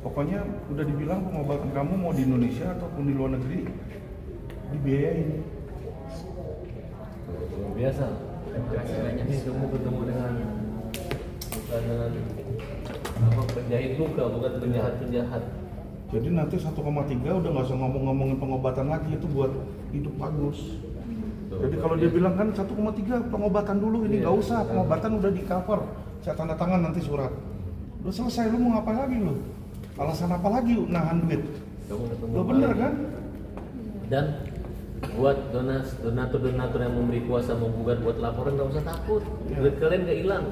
Pokoknya udah dibilang pengobatan kamu mau di Indonesia ataupun di luar negeri dibiayain. Luar biasa. Ini kamu ketemu dengan bukan dengan apa penjahit luka, bukan penjahat. Jadi nanti 1,3 udah nggak usah ngomongin pengobatan lagi, itu buat hidup bagus. Jadi kalau dia bilang kan 1,3 pengobatan dulu, ini nggak usah, pengobatan udah di cover, saya tanda tangan nanti surat. Udah selesai, lu mau ngapain lagi lu? Alasan apa lagi nahan duit? Lo bener kan? Dan buat donatur yang memberi kuasa menggugat buat laporan nggak usah takut, duit kalian nggak hilang.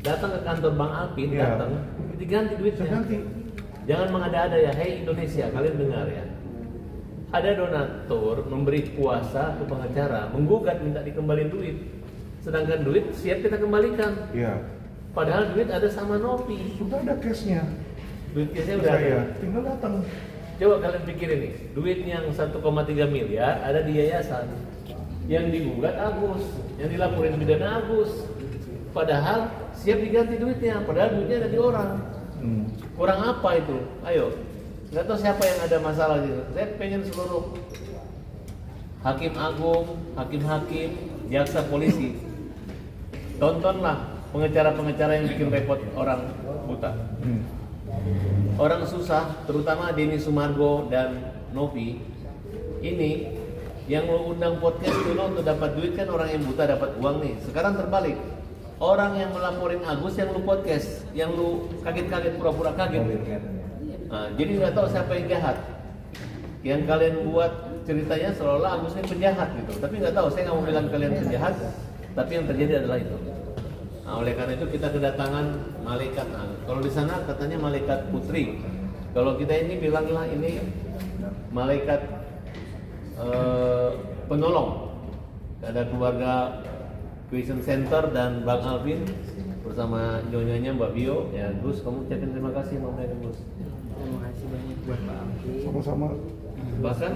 Datang ke kantor Bang Alvin, datang diganti duitnya. Ganti. Jangan mengada-ada ya, hei Indonesia, kalian dengar ya. Ada donatur memberi kuasa ke pengacara, menggugat minta dikembaliin duit. Sedangkan duit siap kita kembalikan. Iya. Padahal duit ada sama Novi. Sudah ada case-nya. Duit case-nya udah ada. Tinggal datang. Coba kalian pikirin nih, duit yang 1,3 miliar ada di yayasan. Yang digugat Agus, yang dilaporin pidana Agus. Padahal siap diganti duitnya, padahal duitnya ada di orang. Kurang apa itu? Ayo, nggak tahu siapa yang ada masalah gitu. Saya pengen seluruh hakim agung, hakim-hakim, jaksa, polisi, tontonlah pengacara-pengacara yang bikin repot orang buta. Orang susah, terutama Denny Sumargo dan Novi. Ini yang lo undang podcast dulu untuk dapat duit kan orang yang buta dapat uang nih. Sekarang terbalik. Orang yang melaporin Agus yang lu podcast, yang lu kaget-kaget pura-pura kaget. Nah, jadi nggak tahu siapa yang jahat. Yang kalian buat ceritanya seolah-olah Agus ini penjahat gitu. Tapi nggak tahu, saya nggak mau bilang kalian penjahat. Tapi yang terjadi adalah itu. Nah, oleh karena itu kita kedatangan malaikat. Nah, kalau di sana katanya malaikat putri. Kalau kita ini bilanglah ini malaikat penolong. Ada keluarga Christian Center dan Bang Alvin bersama nyonyanya Mbak Bio. Ya, Gus, kamu ucapin terima kasih sama mereka, Gus. Terima kasih banyak buat Pak Alvin. Sama-sama. Bahkan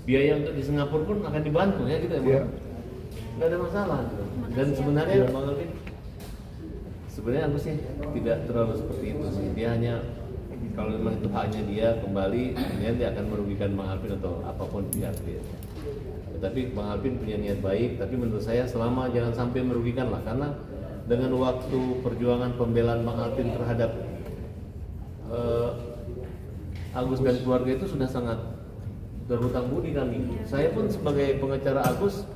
biaya untuk di Singapura pun akan dibantu ya gitu ya, Bang. Iya. Nggak ada masalah gitu. Dan sebenarnya Bang Alvin sebenarnya aku sih tidak terlalu seperti itu sih. Dia hanya kalau memang itu haknya dia kembali, dia akan merugikan Bang Alvin atau apapun pihak dia. Tapi Bang Alvin punya niat baik, tapi menurut saya selama jangan sampai merugikan lah, karena dengan waktu perjuangan pembelaan Bang Alvin terhadap Agus dan keluarga itu sudah sangat berhutang budi kami. Saya pun sebagai pengacara Agus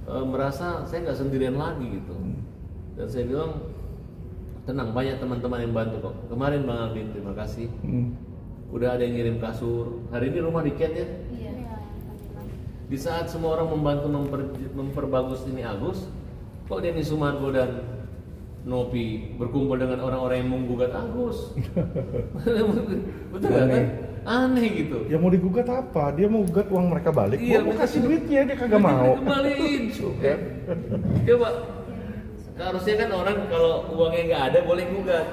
merasa saya nggak sendirian lagi gitu. Dan saya bilang tenang, banyak teman-teman yang bantu kok. Kemarin Bang Alvin terima kasih. Udah ada yang ngirim kasur. Hari ini rumah dicat ya. Di saat semua orang membantu memperbagus ini Agus, kok Denny Sumargo dan Novi berkumpul dengan orang-orang yang menggugat Agus? Betul nggak kan? Aneh gitu. Ya mau digugat apa? Dia mau gugat uang mereka balik. Iya, Gua mau kasih duitnya, dia kagak mau. Kembaliin. Coba. Harusnya kan orang kalau uangnya nggak ada boleh gugat.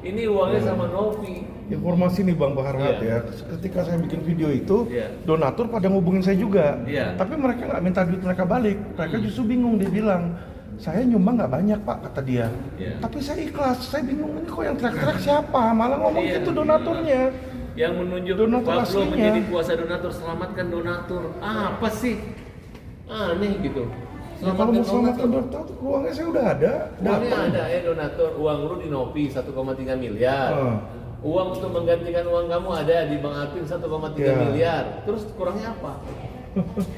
Ini uangnya sama Novi. Informasi nih Bang Baharhat ya, ketika saya bikin video itu, donatur pada ngubungin saya juga. Tapi mereka nggak minta duit mereka balik. Mereka justru bingung, dia bilang, saya nyumbang nggak banyak Pak, kata dia. Tapi saya ikhlas, saya bingung ini kok yang teriak-teriak siapa? Malah ngomong gitu donaturnya. Yang menunjuk Donatur Pablo aslinya. menjadi kuasa donatur, selamatkan donatur. Apa sih? Aneh gitu. Ya, kalau mau selamatkan donatur, uangnya saya udah ada. Uangnya ada ya donatur, uang lu di Novi 1,3 miliar. Uang untuk menggantikan uang kamu ada di Bang Alvin 1,3 miliar. Terus kurangnya apa?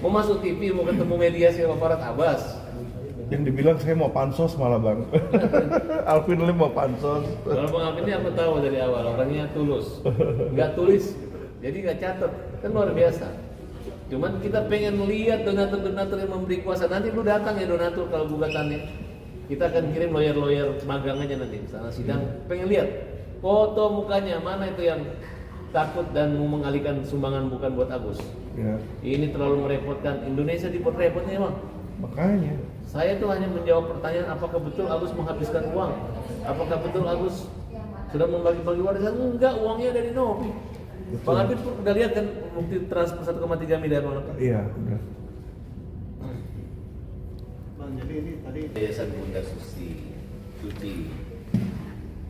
Mau masuk TV, mau ketemu mediasi sama Farhad Abbas. Yang dibilang saya mau pansos malah Bang. Alvin Lim mau pansos. Kalau Bang Alvin ini aku tahu dari awal, orangnya tulus. Nggak tulis, jadi nggak catat. Kan luar biasa. Cuman kita pengen lihat donatur-donatur yang memberi kuasa. Nanti lu datang ya donatur kalau gugatannya. Kita akan kirim lawyer-lawyer magang aja nanti sana sidang. Pengen lihat foto mukanya, mana itu yang takut dan mau mengalihkan sumbangan bukan buat Agus. Ini terlalu merepotkan. Indonesia dibuat repotnya Bang. Makanya saya tuh hanya menjawab pertanyaan apakah betul Agus menghabiskan uang? Apakah betul Agus sudah membagi-bagi warisan? Enggak, uangnya dari Novi. Bang Alvin udah lihat kan bukti transfer 1,3 miliar Bang Alvin? iya, udah. Bang, jadi ini tadi Yayasan Bunda Suci.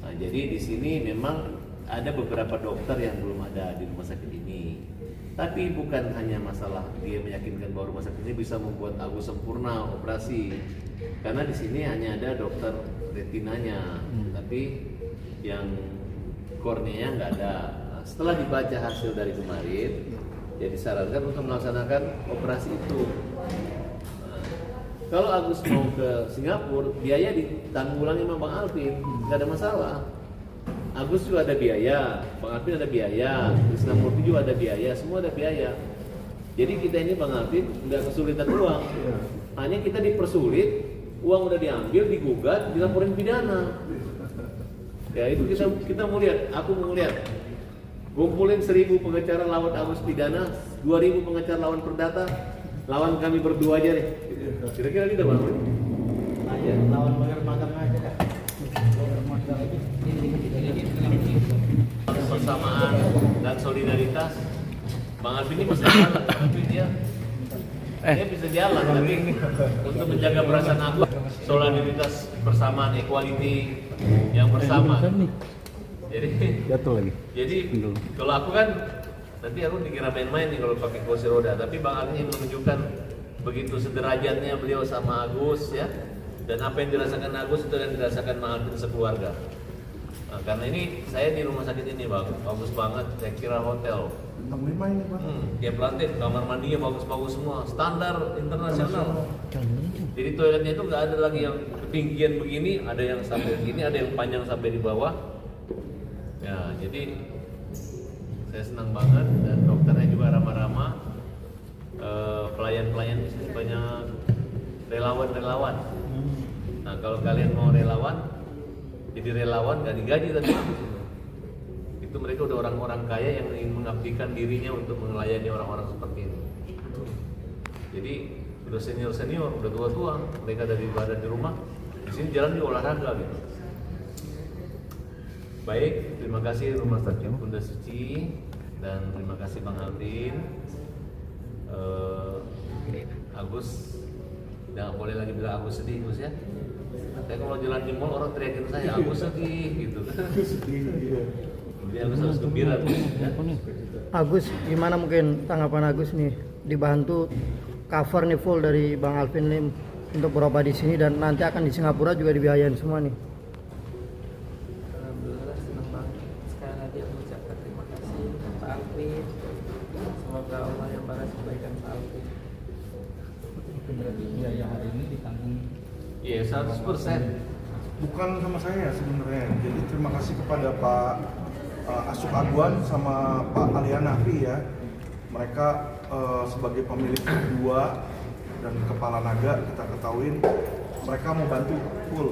Nah, jadi di sini memang ada beberapa dokter yang belum ada di rumah sakit ini. Tapi bukan hanya masalah dia meyakinkan bahwa rumah sakit ini bisa membuat Agus sempurna operasi. Karena di sini hanya ada dokter retinanya, tapi yang korneanya nggak ada. Nah, setelah dibaca hasil dari kemarin, ya disarankan untuk melaksanakan operasi itu. Nah, kalau Agus mau ke Singapura, biaya ditanggulangi sama Bang Alvin, nggak ada masalah. Agus juga ada biaya, Bang Alvin ada biaya, Krisnamurti juga ada biaya, semua ada biaya. Jadi kita ini Bang Alvin nggak kesulitan uang, hanya kita dipersulit, uang udah diambil, digugat, dilaporin pidana. Ya itu kita mau lihat, aku mau lihat, kumpulin 1000 pengacara lawan Agus pidana, 2000 pengacara lawan perdata, lawan kami berdua aja deh. Kira-kira gitu Bang Alvin? aja lawan bayar magang aja kan. Kebersamaan dan solidaritas, Bang Alvin ini bisa jalan, tapi dia bisa jalan, tapi untuk menjaga perasaan aku, solidaritas, persamaan, equality yang bersama. Jadi Jatuh lagi. Jadi kalau aku kan nanti aku dikira main-main nih kalau pakai kursi roda, tapi Bang Alvin menunjukkan begitu sederajatnya beliau sama Agus ya, dan apa yang dirasakan Agus itu yang dirasakan Bang Alvin sekeluarga. Nah, karena ini saya di rumah sakit ini Bang, bagus banget, saya kira hotel. Bintang 5 ini Pak. Tiap lantai kamar mandinya bagus-bagus semua, standar internasional. Jadi toiletnya itu nggak ada lagi yang ketinggian begini, ada yang sampai begini, ada yang panjang sampai di bawah. Ya, jadi saya senang banget dan dokternya juga ramah-ramah. Pelayan-pelayan di sini banyak relawan-relawan. Nah, kalau kalian mau relawan, jadi relawan nggak digaji tapi itu mereka udah orang-orang kaya yang ingin mengabdikan dirinya untuk melayani orang-orang seperti ini. Jadi udah senior-senior, udah tua-tua, mereka dari badan di rumah, di sini jalan di olahraga gitu. Baik, terima kasih Rumah Sakit Bunda Suci dan terima kasih Bang Alvin. Agus, jangan boleh lagi bilang Agus sedih, Gus ya. Saya kalau jalan di mall orang teriakin saya Agus sedih gitu. Jadi Agus harus gembira Gus. Ya. Agus, gimana mungkin tanggapan Agus nih dibantu cover nih full dari Bang Alvin Lim untuk berobat di sini dan nanti akan di Singapura juga dibiayain semua nih. Alhamdulillah senang banget. Sekali lagi aku ucapkan terima kasih Pak Alvin. Semoga Allah yang balas kebaikan Pak Alvin. Berarti biaya hari ini ditanggung. Iya, 100%. Bukan sama saya sebenarnya. Jadi terima kasih kepada Pak Asuk Agwan sama Pak Alianafi ya. Mereka sebagai pemilik kedua dan kepala naga kita ketahuin mereka mau bantu full.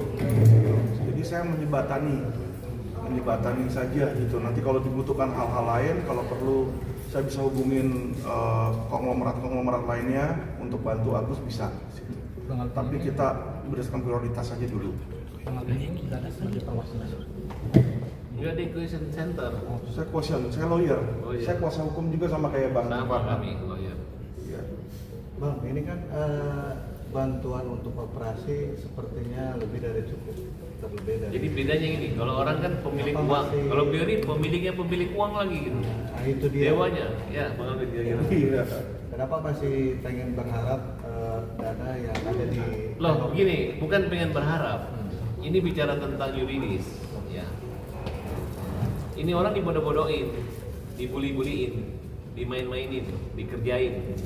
Jadi saya menyebatani saja gitu. Nanti kalau dibutuhkan hal-hal lain, kalau perlu saya bisa hubungin konglomerat lainnya untuk bantu Agus bisa. Tapi kita berdasarkan prioritas saja dulu. Enggak di Equation Center. Saya kuasa, saya lawyer. Oh, iya. Saya kuasa hukum juga sama kayak Bang Sama Irfan. kami, lawyer. Iya. Bang, ini kan bantuan untuk operasi sepertinya lebih dari cukup, terlebih dari. Jadi bedanya ini, kalau orang kan pemilik Apa uang, masih- kalau beliau ini pemiliknya pemilik uang lagi gitu. Nah, itu dia. Dewanya, ya Bang Alvin kira-kira. Iya. Kenapa masih pengen berharap dana yang ada di Loh, begini, bukan pengen berharap. Ini bicara tentang yuridis, ya. Ini orang dibodoh-bodohin, dibully-buliin, dimain-mainin, dikerjain.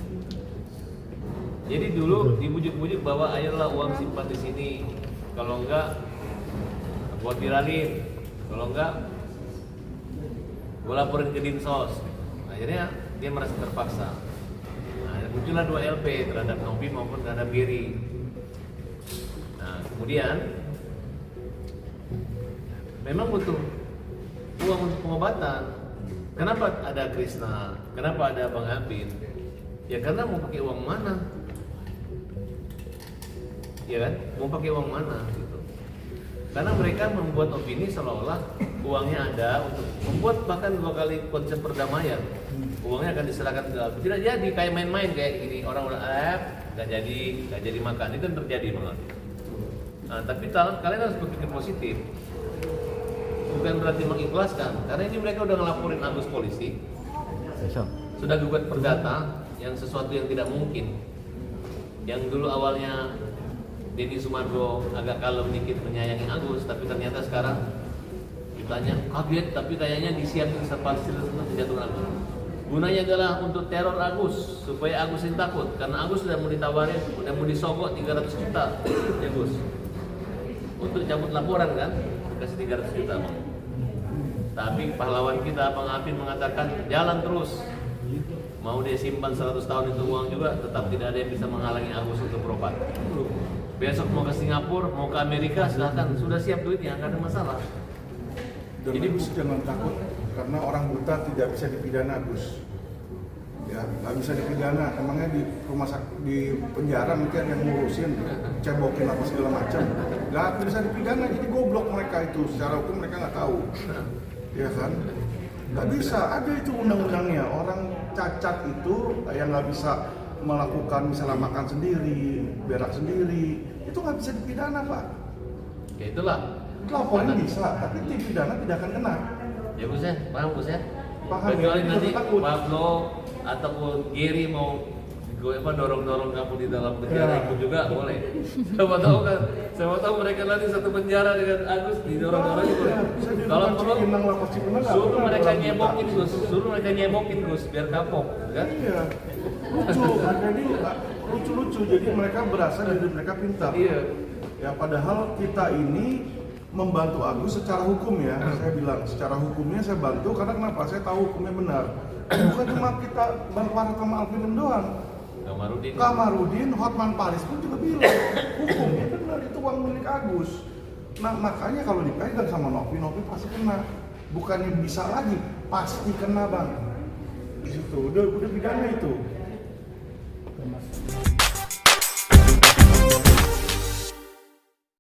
Jadi dulu dibujuk-bujuk bahwa ayolah uang simpan di sini. Kalau enggak, buat viralin. Kalau enggak, gue laporin ke Dinsos. Akhirnya dia merasa terpaksa. Nah, muncullah 2 LP terhadap Novi maupun terhadap Giri. Nah, kemudian memang butuh uang untuk pengobatan. Kenapa ada Krisna? Kenapa ada Bang Alvin? Ya karena mau pakai uang mana? Ya kan? Mau pakai uang mana gitu. Karena mereka membuat opini seolah-olah uangnya ada untuk membuat bahkan 2 kali konsep perdamaian. Uangnya akan diserahkan ke Alvin. Tidak jadi kayak main-main kayak gini, orang udah nggak jadi makan. Itu yang terjadi Bang Alvin. Nah, tapi kalian harus berpikir positif. bukan berarti mengikhlaskan, karena ini mereka udah ngelaporin Agus polisi, sudah gugat perdata yang sesuatu yang tidak mungkin. Yang dulu awalnya Denny Sumargo agak kalem dikit menyayangi Agus, tapi ternyata sekarang ditanya kaget, tapi kayaknya disiapin sepasil untuk menjatuhkan Agus. Gunanya adalah untuk teror Agus, supaya Agus ini takut, karena Agus sudah mau ditawarin, udah mau disogok 300 juta ya Gus, untuk cabut laporan kan, kasih 300 juta Bang. Tapi pahlawan kita Bang Alvin mengatakan jalan terus, mau dia simpan 100 tahun itu uang juga, tetap tidak ada yang bisa menghalangi Agus untuk berobat. Besok mau ke Singapura, mau ke Amerika, silahkan, sudah siap duitnya, nggak ada masalah. Dan Jadi Agus jangan takut, karena orang buta tidak bisa dipidana Gus. Ya, nggak bisa dipidana. Emangnya di rumah sakit, di penjara mungkin yang ngurusin, cebokin apa segala macam. Nggak bisa dipidana, jadi goblok mereka itu. Secara hukum mereka nggak tahu, ya kan? Nggak bisa, ada itu undang-undangnya. Orang cacat itu yang nggak bisa melakukan misalnya makan sendiri, berak sendiri, itu nggak bisa dipidana Pak. ya itulah. Laporin bisa, tapi dipidana tidak akan kena. Ya Gus ya, paham Gus ya? Paham, Kecuali ya, nanti takut. Pablo ataupun Giri mau gue dorong kamu di dalam penjara Ya. ikut juga boleh. Siapa tahu kan, siapa tahu mereka nanti satu penjara dengan Agus didorong-dorong juga. Bisa di Kalau rumah perlu Cipinang, lapas Cipinang, nggak suruh pernah mereka orang nyebokin buta. Gus, suruh mereka nyebokin Gus biar kapok, kan? Iya, lucu. Jadi lucu-lucu. Jadi mereka berasa diri mereka pintar. Iya. Ya padahal kita ini membantu Agus secara hukum ya. Saya bilang secara hukumnya saya bantu karena kenapa? Saya tahu hukumnya benar. Bukan cuma kita Bang sama Alvin doang. Kamarudin, Hotman Paris pun juga bilang hukumnya benar, itu uang milik Agus. Nah makanya kalau dipegang sama Novi pasti kena. Bukannya bisa lagi, pasti kena Bang. Di situ udah pidana itu. Oke, Mas.